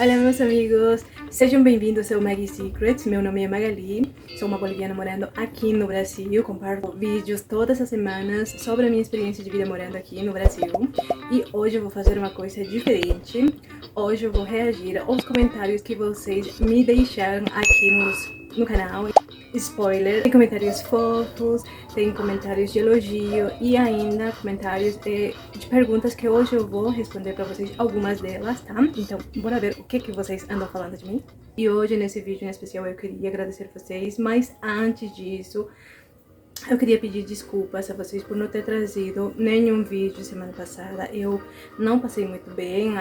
Olá, meus amigos, sejam bem-vindos ao Maggie Secrets. Meu nome é Magali, sou uma boliviana morando aqui no Brasil. Comparto vídeos todas as semanas sobre a minha experiência de vida morando aqui no Brasil. E hoje eu vou fazer uma coisa diferente. Hoje eu vou reagir aos comentários que vocês me deixaram aqui no canal. Spoiler, tem comentários fofos, tem comentários de elogio e ainda comentários de perguntas que hoje eu vou responder pra vocês, algumas delas, tá? Então, bora ver o que vocês andam falando de mim. E hoje, nesse vídeo em especial, eu queria agradecer vocês, mas antes disso, eu queria pedir desculpas a vocês por não ter trazido nenhum vídeo semana passada. Eu não passei muito bem,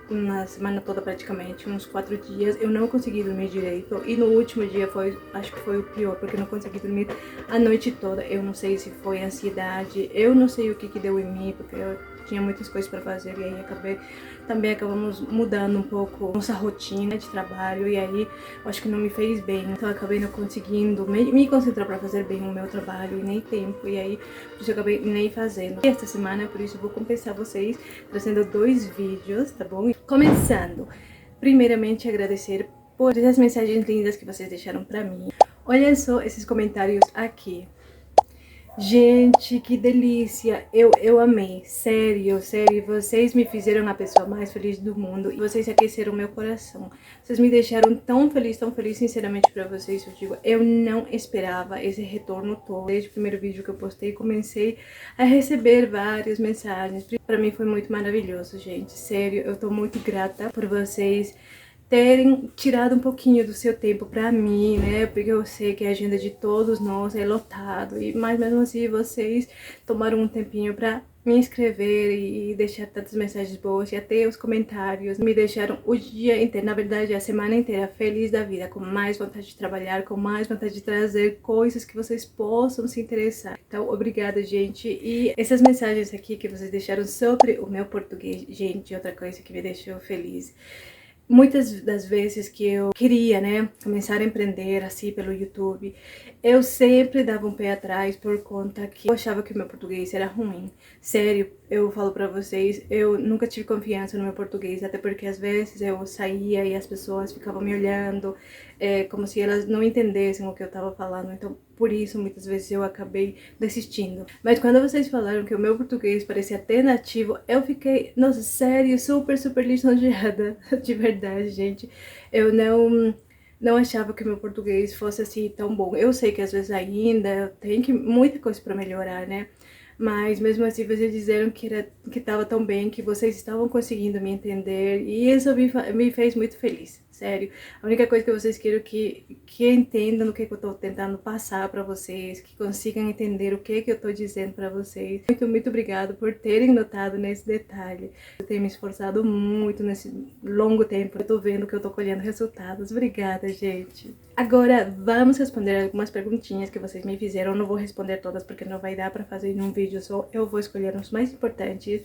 na semana toda praticamente, uns 4 dias, eu não consegui dormir direito. E no último dia acho que foi o pior, porque eu não consegui dormir a noite toda. Eu não sei se foi ansiedade, eu não sei o que deu em mim, porque eu tinha muitas coisas para fazer e aí acabamos mudando um pouco nossa rotina de trabalho e aí eu acho que não me fez bem, então eu acabei não conseguindo me concentrar para fazer bem o meu trabalho e nem tempo, e aí por isso eu acabei nem fazendo. E esta semana, por isso eu vou compensar vocês trazendo 2 vídeos, tá bom? Começando, primeiramente agradecer por essas mensagens lindas que vocês deixaram para mim. Olha só esses comentários aqui. Gente, que delícia! Eu amei, sério, vocês me fizeram a pessoa mais feliz do mundo e vocês aqueceram meu coração. Vocês me deixaram tão feliz, sinceramente pra vocês, eu digo, eu não esperava esse retorno todo. Desde o primeiro vídeo que eu postei, comecei a receber várias mensagens. Pra mim foi muito maravilhoso, gente, sério, eu tô muito grata por vocês terem tirado um pouquinho do seu tempo pra mim, né? Porque eu sei que a agenda de todos nós é lotado, mas mesmo assim vocês tomaram um tempinho pra me escrever e deixar tantas mensagens boas e até os comentários me deixaram o dia inteiro, na verdade a semana inteira, feliz da vida, com mais vontade de trabalhar, com mais vontade de trazer coisas que vocês possam se interessar. Então, obrigada, gente. E essas mensagens aqui que vocês deixaram sobre o meu português, gente, outra coisa que me deixou feliz. Muitas das vezes que eu queria, né, começar a empreender assim pelo YouTube, eu sempre dava um pé atrás por conta que eu achava que o meu português era ruim. Sério, eu falo pra vocês, eu nunca tive confiança no meu português, até porque às vezes eu saía e as pessoas ficavam me olhando, como se elas não entendessem o que eu tava falando. Então, por isso, muitas vezes eu acabei desistindo. Mas quando vocês falaram que o meu português parecia até nativo, eu fiquei, nossa, sério, super lisonjeada, de verdade, gente. Eu não achava que o meu português fosse assim tão bom. Eu sei que às vezes ainda tem muita coisa para melhorar, né? Mas mesmo assim vocês disseram que estava tão bem, que vocês estavam conseguindo me entender, e isso me fez muito feliz, sério. A única coisa que vocês querem que entendam o que eu tô tentando passar para vocês, que consigam entender o que eu tô dizendo para vocês. Muito obrigado por terem notado nesse detalhe. Eu tenho me esforçado muito nesse longo tempo. Eu tô vendo que eu tô colhendo resultados. Obrigada, gente. Agora vamos responder algumas perguntinhas que vocês me fizeram. Eu não vou responder todas porque não vai dar para fazer em um vídeo só. Eu vou escolher os mais importantes.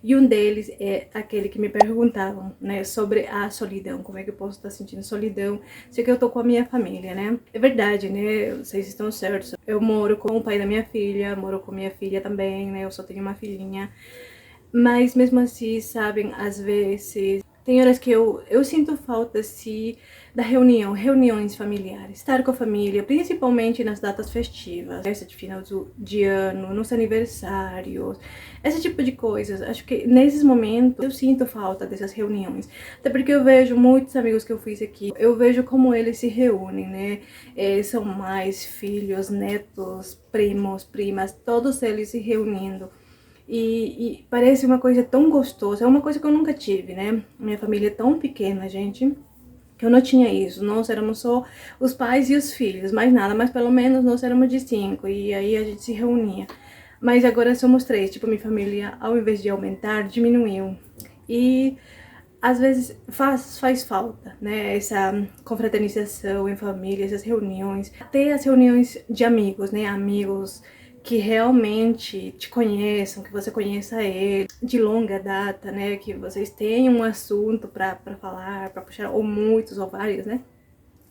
E um deles é aquele que me perguntavam, né, sobre a solidão. Como é que eu posso estar sentindo solidão se que eu tô com a minha família, né? É verdade, né? Vocês estão certos. Eu moro com o pai da minha filha, moro com minha filha também, né? Eu só tenho uma filhinha. Mas mesmo assim, sabem, às vezes tem horas que eu sinto falta, assim, da reuniões familiares. Estar com a família, principalmente nas datas festivas, festa de final de ano, nos aniversários, esse tipo de coisas. Acho que nesses momentos eu sinto falta dessas reuniões. Até porque eu vejo muitos amigos que eu fiz aqui, eu vejo como eles se reúnem, né? São mais filhos, netos, primos, primas, todos eles se reunindo. E parece uma coisa tão gostosa, é uma coisa que eu nunca tive, né? Minha família é tão pequena, gente, que eu não tinha isso. Nós éramos só os pais e os filhos, mais nada, mas pelo menos nós éramos de 5, e aí a gente se reunia. Mas agora somos 3, tipo, minha família, ao invés de aumentar, diminuiu. E às vezes faz falta, né? Essa confraternização em família, essas reuniões, até as reuniões de amigos, né? Amigos que realmente te conheçam, que você conheça ele de longa data, né? Que vocês tenham um assunto pra falar, pra puxar, ou muitos, ou vários, né?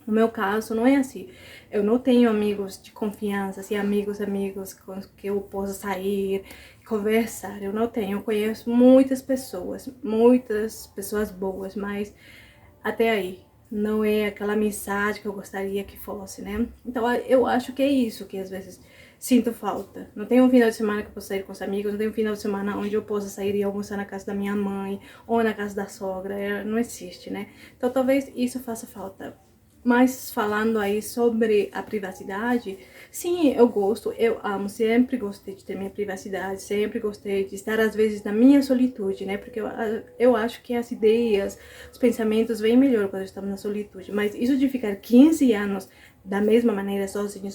No meu caso, não é assim. Eu não tenho amigos de confiança, assim, amigos com que eu possa sair, conversar. Eu não tenho. Eu conheço muitas pessoas boas, mas até aí. Não é aquela mensagem que eu gostaria que fosse, né? Então eu acho que é isso que às vezes sinto falta. Não tem um final de semana que eu possa sair com os amigos, não tem um final de semana onde eu possa sair e almoçar na casa da minha mãe ou na casa da sogra. Não existe, né? Então talvez isso faça falta. Mas falando aí sobre a privacidade, sim, eu gosto, eu amo, sempre gostei de ter minha privacidade, sempre gostei de estar às vezes na minha solitude, né? Porque eu acho que as ideias, os pensamentos vêm melhor quando estamos na solitude, mas isso de ficar 15 anos da mesma maneira, sozinho,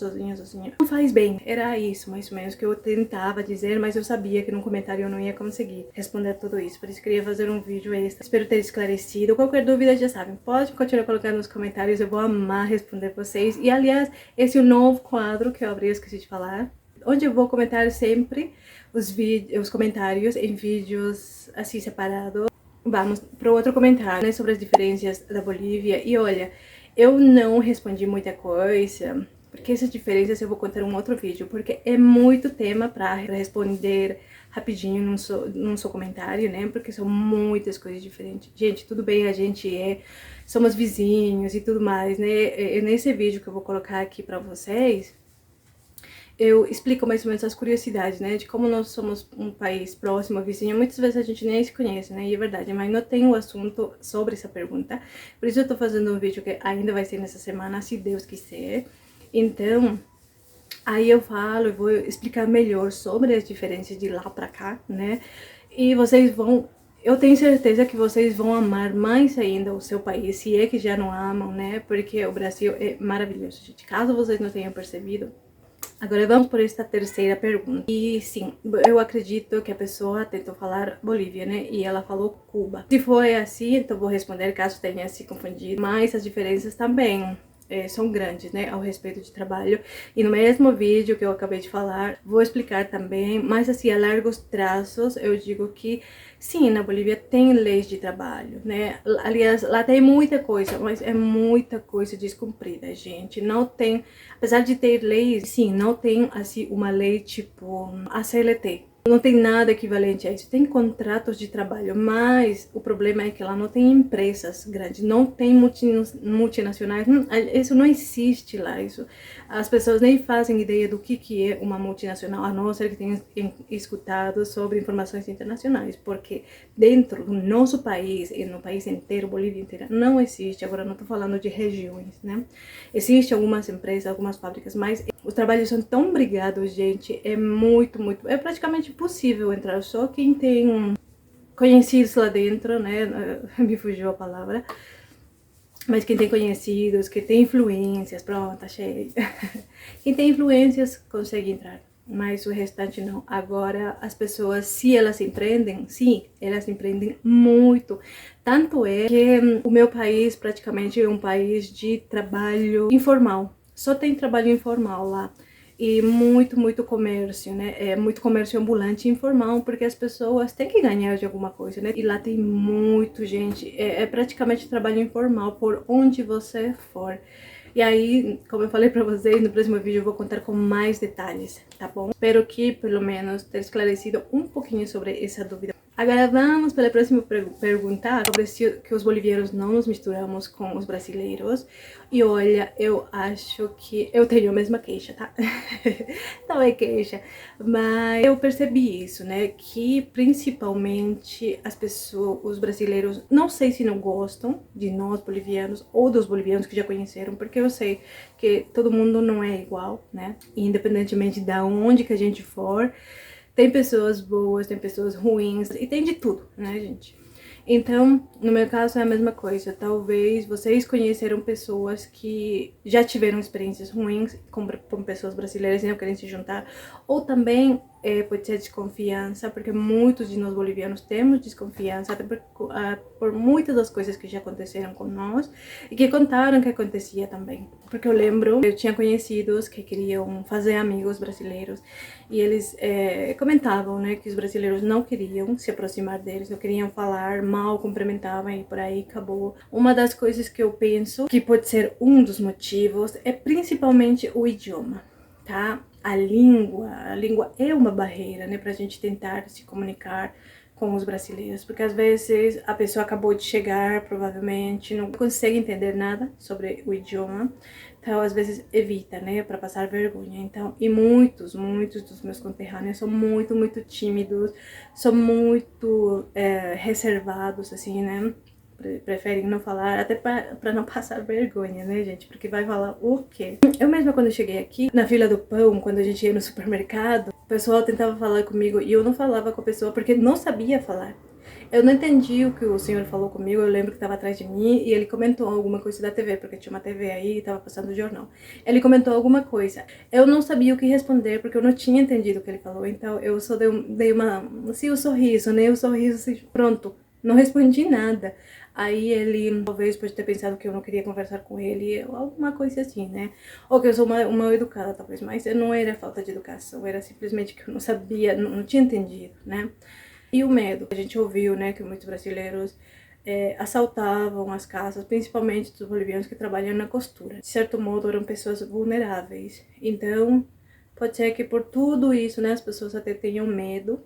não faz bem. Era isso, mais ou menos, que eu tentava dizer, mas eu sabia que no comentário eu não ia conseguir responder tudo isso. Por isso queria fazer um vídeo extra. Espero ter esclarecido. Qualquer dúvida, já sabem, pode continuar colocando nos comentários, eu vou amar responder vocês. E, aliás, esse é o novo quadro que eu abri, eu esqueci de falar, onde eu vou comentar sempre os comentários em vídeos assim separados. Vamos para o outro comentário, né, sobre as diferenças da Bolívia. E olha, eu não respondi muita coisa, porque essas diferenças eu vou contar em um outro vídeo, porque é muito tema para responder rapidinho num só comentário, né? Porque são muitas coisas diferentes. Gente, tudo bem, somos vizinhos e tudo mais, né? Nesse vídeo que eu vou colocar aqui para vocês, eu explico mais ou menos as curiosidades, né, de como nós somos um país próximo, vizinho, muitas vezes a gente nem se conhece, né, e é verdade, mas não tem um assunto sobre essa pergunta, por isso eu tô fazendo um vídeo que ainda vai ser nessa semana, se Deus quiser. Então, aí eu vou explicar melhor sobre as diferenças de lá pra cá, né, e eu tenho certeza que vocês vão amar mais ainda o seu país, se é que já não amam, né, porque o Brasil é maravilhoso, gente, caso vocês não tenham percebido. Agora vamos por esta terceira pergunta. E sim, eu acredito que a pessoa tentou falar Bolívia, né? E ela falou Cuba. Se foi assim, então vou responder caso tenha se confundido. Mas as diferenças também são grandes, né? Ao respeito de trabalho. E no mesmo vídeo que eu acabei de falar, vou explicar também. Mas assim, a largos traços, eu digo que sim, na Bolívia tem leis de trabalho, né? Aliás, lá tem muita coisa, mas é muita coisa descumprida, gente. Não tem, apesar de ter leis, sim, não tem assim uma lei tipo a CLT. Não tem nada equivalente a isso. Tem contratos de trabalho, mas o problema é que lá não tem empresas grandes, não tem multinacionais. Isso não existe lá. Isso, as pessoas nem fazem ideia do que é uma multinacional, a não ser que tenham escutado sobre informações internacionais, porque dentro do nosso país e no país inteiro, Bolívia inteira, não existe. Agora não estou falando de regiões, né? Existem algumas empresas, algumas fábricas, mas os trabalhos são tão brigados, gente, é praticamente impossível entrar, só quem tem conhecidos lá dentro, né, me fugiu a palavra, mas quem tem conhecidos, que tem influências, pronto, achei, quem tem influências consegue entrar, mas o restante não. Agora, as pessoas, se elas empreendem, sim, elas empreendem muito, tanto é que o meu país praticamente é um país de trabalho informal. Só tem trabalho informal lá. E muito comércio, né? É muito comércio ambulante informal, porque as pessoas têm que ganhar de alguma coisa, né? E lá tem muito, gente. É praticamente trabalho informal por onde você for. E aí, como eu falei pra vocês, no próximo vídeo eu vou contar com mais detalhes, tá bom? Espero que, pelo menos, ter esclarecido um pouquinho sobre essa dúvida. Agora vamos para a próxima pergunta sobre que os bolivianos não nos misturamos com os brasileiros. E olha, eu acho que eu tenho a mesma queixa, tá? Não é queixa, mas eu percebi isso, né? Que principalmente as pessoas, os brasileiros, não sei se não gostam de nós bolivianos ou dos bolivianos que já conheceram, porque eu sei que todo mundo não é igual, né? Independentemente de onde que a gente for. Tem pessoas boas, tem pessoas ruins, e tem de tudo, né, gente? Então, no meu caso é a mesma coisa. Talvez vocês conheceram pessoas que já tiveram experiências ruins com pessoas brasileiras e não querem se juntar. Ou também pode ser desconfiança, porque muitos de nós bolivianos temos desconfiança, até por muitas das coisas que já aconteceram com nós e que contaram que acontecia também. Porque eu lembro, eu tinha conhecidos que queriam fazer amigos brasileiros e eles comentavam, né, que os brasileiros não queriam se aproximar deles, não queriam falar mal, cumprimentavam e por aí acabou. Uma das coisas que eu penso que pode ser um dos motivos é principalmente o idioma, tá? A língua é uma barreira, né, pra gente tentar se comunicar com os brasileiros, porque às vezes a pessoa acabou de chegar, provavelmente não consegue entender nada sobre o idioma, então às vezes evita, né, para passar vergonha. Então, e muitos dos meus conterrâneos são muito tímidos, são muito reservados, assim, né, preferem não falar, até para não passar vergonha, né, gente? Porque vai falar o quê? Eu mesma, quando eu cheguei aqui, na fila do pão, quando a gente ia no supermercado, o pessoal tentava falar comigo e eu não falava com a pessoa porque não sabia falar. Eu não entendi o que o senhor falou comigo, eu lembro que estava atrás de mim e ele comentou alguma coisa da TV, porque tinha uma TV aí e estava passando o jornal. Ele comentou alguma coisa. Eu não sabia o que responder porque eu não tinha entendido o que ele falou, então eu só dei uma, assim, o sorriso, né? O sorriso, assim, pronto. Não respondi nada. Aí ele talvez pode ter pensado que eu não queria conversar com ele, ou alguma coisa assim, né? Ou que eu sou uma mal educada, talvez, mas não era falta de educação, era simplesmente que eu não sabia, não tinha entendido, né? E o medo, a gente ouviu, né, que muitos brasileiros assaltavam as casas, principalmente dos bolivianos que trabalham na costura. De certo modo, eram pessoas vulneráveis. Então, pode ser que por tudo isso, né, as pessoas até tenham medo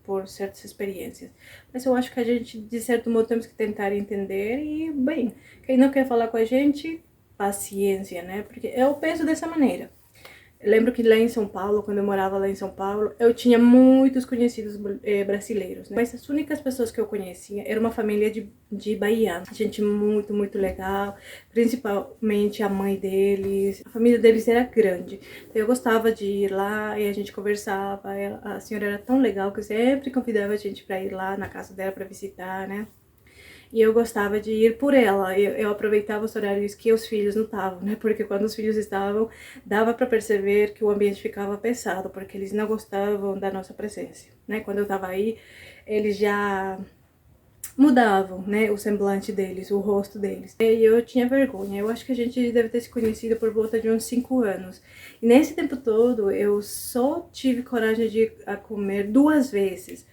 por certas experiências. Mas eu acho que a gente, de certo modo, temos que tentar entender e, bem, quem não quer falar com a gente, paciência, né? Porque eu penso dessa maneira. Eu lembro que lá em São Paulo, quando eu morava lá em São Paulo, eu tinha muitos conhecidos brasileiros, né? Mas as únicas pessoas que eu conhecia era uma família de baianos. Gente muito legal, principalmente a mãe deles. A família deles era grande. Então eu gostava de ir lá e a gente conversava. A senhora era tão legal que sempre convidava a gente para ir lá na casa dela para visitar, né? E eu gostava de ir por ela. Eu aproveitava os horários que os filhos não estavam, né? Porque quando os filhos estavam, dava para perceber que o ambiente ficava pesado, porque eles não gostavam da nossa presença, né? Quando eu tava aí, eles já mudavam, né, o semblante deles, o rosto deles. E eu tinha vergonha. Eu acho que a gente deve ter se conhecido por volta de uns 5 anos. E nesse tempo todo, eu só tive coragem de ir a comer 2 vezes.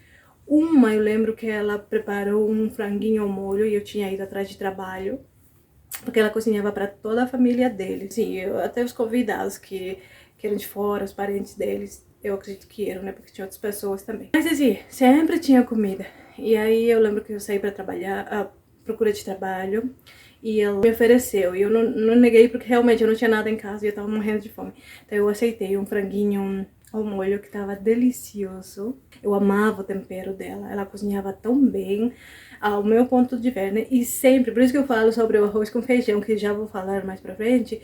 Uma, eu lembro que ela preparou um franguinho ao molho e eu tinha ido atrás de trabalho, porque ela cozinhava para toda a família dele. Sim, até os convidados que eram de fora, os parentes deles, eu acredito que eram, né, porque tinha outras pessoas também. Mas assim, sempre tinha comida. E aí eu lembro que eu saí para trabalhar, à procura de trabalho, e ela me ofereceu. E eu não neguei porque realmente eu não tinha nada em casa e eu tava morrendo de fome. Então eu aceitei um franguinho ao molho que tava delicioso. Eu amava o tempero dela, ela cozinhava tão bem, ao meu ponto de ver, né? E sempre, por isso que eu falo sobre o arroz com feijão, que já vou falar mais pra frente,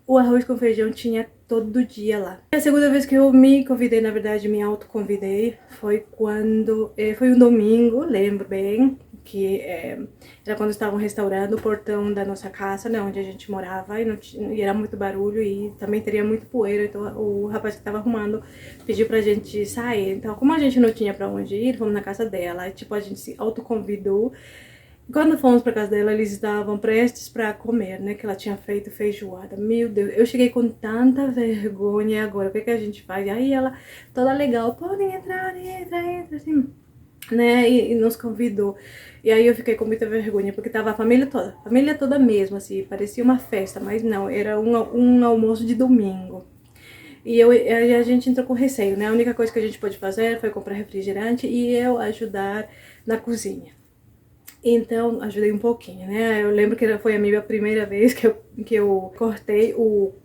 o arroz com feijão tinha todo dia lá. A segunda vez que eu me convidei, na verdade, me autoconvidei, foi quando, foi um domingo, lembro bem, que era quando estavam restaurando o portão da nossa casa, né, onde a gente morava, e era muito barulho e também teria muito poeira, então o rapaz que estava arrumando pediu pra gente sair. Então, como a gente não tinha pra onde ir, fomos na casa dela, e, tipo, a gente se autoconvidou. Quando fomos pra casa dela, eles estavam prestes pra comer, né? Que ela tinha feito feijoada. Meu Deus, eu cheguei com tanta vergonha agora. O que que a gente faz? Aí ela, toda legal, podem entrar, entra, assim, né? E nos convidou. E aí eu fiquei com muita vergonha, porque tava a família toda mesmo, assim, parecia uma festa, mas não, era um almoço de domingo. E a gente entrou com receio, né? A única coisa que a gente pôde fazer foi comprar refrigerante e eu ajudar na cozinha. Então, ajudei um pouquinho, né? Eu lembro que foi a minha primeira vez que eu cortei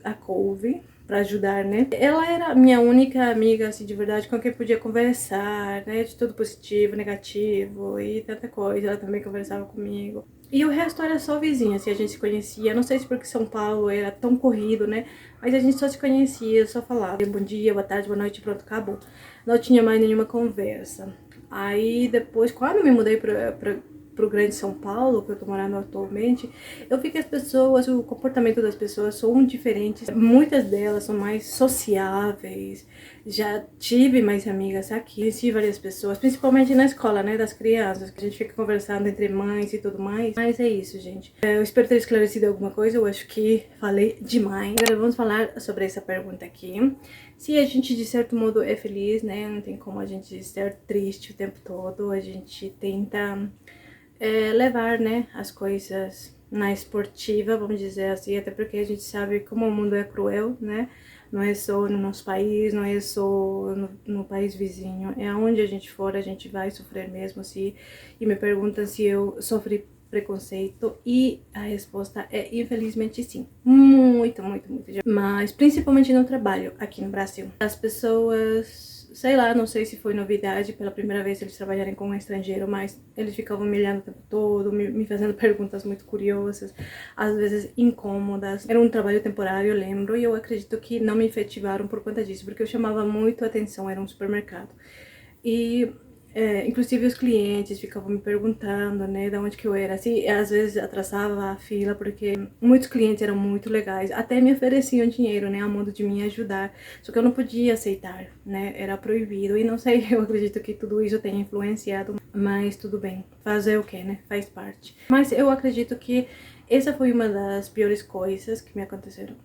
a couve pra ajudar, né? Ela era minha única amiga, assim, de verdade, com quem podia conversar, né? De tudo positivo, negativo e tanta coisa. Ela também conversava comigo. E o resto era só vizinha, assim, a gente se conhecia. Não sei se porque São Paulo era tão corrido, né? Mas a gente só se conhecia, só falava bom dia, boa tarde, boa noite, pronto, acabou. Não tinha mais nenhuma conversa. Aí depois, quando eu me mudei pro Grande São Paulo, que eu tô morando atualmente, eu vi que as pessoas, o comportamento das pessoas são diferentes. Muitas delas são mais sociáveis. Já tive mais amigas aqui, conheci várias pessoas, principalmente na escola, né, das crianças, que a gente fica conversando entre mães e tudo mais. Mas é isso, gente. Eu espero ter esclarecido alguma coisa, eu acho que falei demais. Agora vamos falar sobre essa pergunta aqui. Se a gente, de certo modo, é feliz, né, não tem como a gente ser triste o tempo todo, a gente tenta levar, né, as coisas na esportiva, vamos dizer assim, até porque a gente sabe como o mundo é cruel, né? Não é só no nosso país, não é só no país vizinho. É onde a gente for, a gente vai sofrer mesmo. Se, e me perguntam se eu sofri preconceito, e a resposta é infelizmente sim, muito, muito, muito, mas principalmente no trabalho aqui no Brasil. As pessoas, sei lá, não sei se foi novidade pela primeira vez eles trabalharem com um estrangeiro, mas eles ficavam me olhando o tempo todo, me fazendo perguntas muito curiosas, às vezes incômodas. Era um trabalho temporário, eu lembro, e eu acredito que não me efetivaram por conta disso, porque eu chamava muito atenção, era um supermercado. E inclusive os clientes ficavam me perguntando, né, de onde que eu era. Assim, às vezes atrasava a fila, porque muitos clientes eram muito legais, até me ofereciam dinheiro, né, a modo de me ajudar. Só que eu não podia aceitar, né, era proibido. E não sei, eu acredito que tudo isso tenha influenciado, mas tudo bem, fazer o que, né, faz parte. Mas eu acredito que essa foi uma das piores coisas que me aconteceram.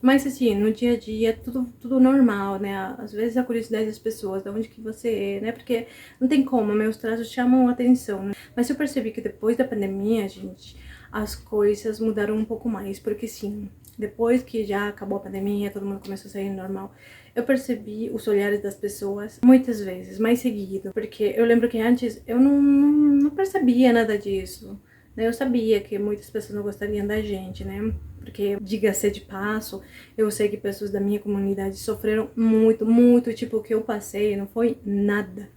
Mas assim, no dia a dia, tudo normal, né? Às vezes a curiosidade das pessoas, de onde que você é, né? Porque não tem como, meus traços chamam a atenção, né? Mas eu percebi que depois da pandemia, gente, as coisas mudaram um pouco mais. Porque sim, depois que já acabou a pandemia, todo mundo começou a sair normal, eu percebi os olhares das pessoas muitas vezes, mais seguido. Porque eu lembro que antes eu não percebia nada disso, né? Eu sabia que muitas pessoas não gostariam da gente, né? Porque, diga-se de passo, eu sei que pessoas da minha comunidade sofreram muito, muito, tipo, o que eu passei não foi nada,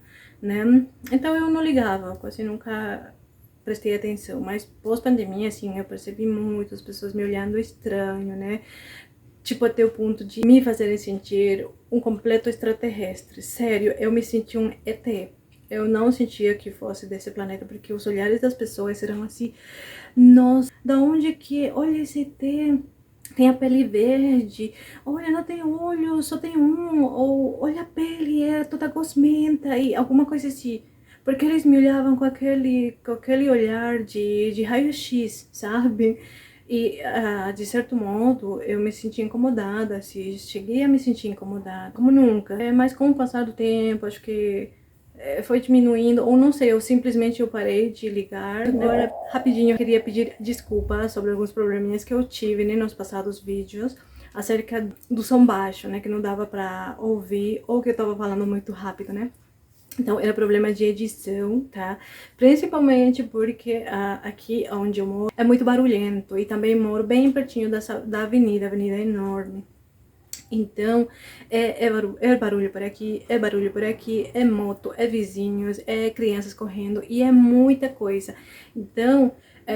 né? Então eu não ligava, quase nunca prestei atenção, mas pós-pandemia, assim, eu percebi muito as pessoas me olhando estranho, né? Tipo, até o ponto de me fazerem sentir um completo extraterrestre. Sério, eu me senti um ET. Eu não sentia que fosse desse planeta, porque os olhares das pessoas eram assim, nossa, da onde que, olha esse ET, tem a pele verde, olha, não tem olho, só tem um, ou olha a pele, é toda gosmenta, e alguma coisa assim. Porque eles me olhavam com aquele olhar de raio-x, sabe? E, de certo modo, eu me senti incomodada, assim, cheguei a me sentir incomodada, como nunca. Mas com o passar do tempo, acho que foi diminuindo, ou não sei, eu simplesmente eu parei de ligar. Agora, rapidinho, eu queria pedir desculpas sobre alguns probleminhas que eu tive, né, nos passados vídeos, acerca do som baixo, né, que não dava pra ouvir, ou que eu tava falando muito rápido, né. Então, era problema de edição, tá? Principalmente porque aqui onde eu moro é muito barulhento, e também moro bem pertinho da avenida, a avenida é enorme. Então, é barulho por aqui, é barulho por aqui, é moto, é vizinhos, é crianças correndo, e é muita coisa. Então,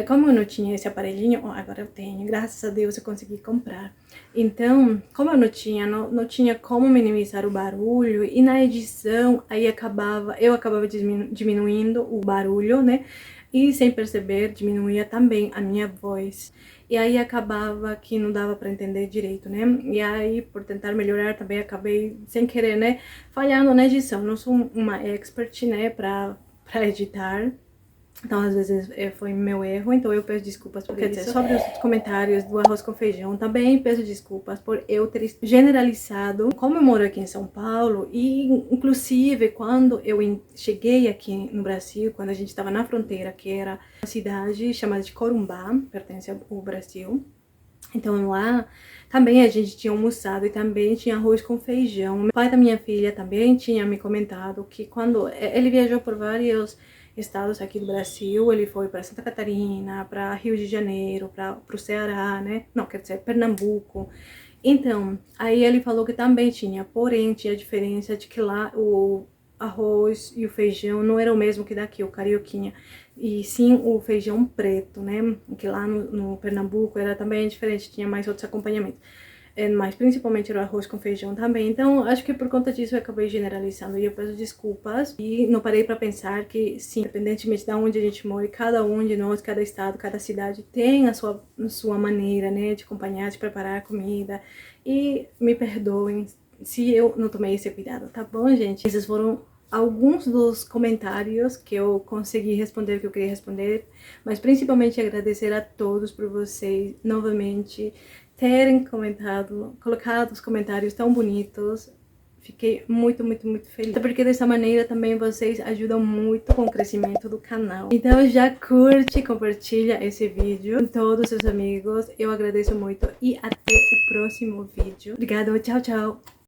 como eu não tinha esse aparelhinho, agora eu tenho, graças a Deus eu consegui comprar. Então, como eu não tinha como minimizar o barulho, e na edição, aí eu acabava diminuindo o barulho, né? E sem perceber, diminuía também a minha voz. E aí acabava que não dava para entender direito, né? E aí, por tentar melhorar, também acabei, sem querer, né, falhando na edição. Não sou uma expert, né, pra editar. Então, às vezes, foi meu erro, então eu peço desculpas por isso. Quer dizer, sobre os comentários do arroz com feijão, também peço desculpas por eu ter generalizado. Como eu moro aqui em São Paulo, e inclusive quando eu cheguei aqui no Brasil, quando a gente estava na fronteira, que era uma cidade chamada de Corumbá, pertence ao Brasil. Então lá também a gente tinha almoçado e também tinha arroz com feijão. O pai da minha filha também tinha me comentado que quando ele viajou por vários estados aqui do Brasil, ele foi para Santa Catarina, para Rio de Janeiro, para o Ceará, né? Não, quer dizer, Pernambuco. Então, aí ele falou que também tinha, porém tinha a diferença de que lá o arroz e o feijão não era o mesmo que daqui, o carioquinha, e sim o feijão preto, né? Que lá no Pernambuco era também diferente, tinha mais outros acompanhamentos. Mas principalmente era o arroz com feijão também. Então, acho que por conta disso eu acabei generalizando e eu peço desculpas. E não parei pra pensar que, sim, independentemente de onde a gente mora, cada um de nós, cada estado, cada cidade tem a sua maneira, né, de acompanhar, de preparar a comida. E me perdoem se eu não tomei esse cuidado, tá bom, gente? Esses foram alguns dos comentários que eu consegui responder, que eu queria responder, mas principalmente agradecer a todos por vocês novamente terem colocado os comentários tão bonitos. Fiquei muito feliz. Até porque dessa maneira também vocês ajudam muito com o crescimento do canal. Então já curte e compartilha esse vídeo com todos os seus amigos. Eu agradeço muito e até o próximo vídeo. Obrigada, tchau, tchau!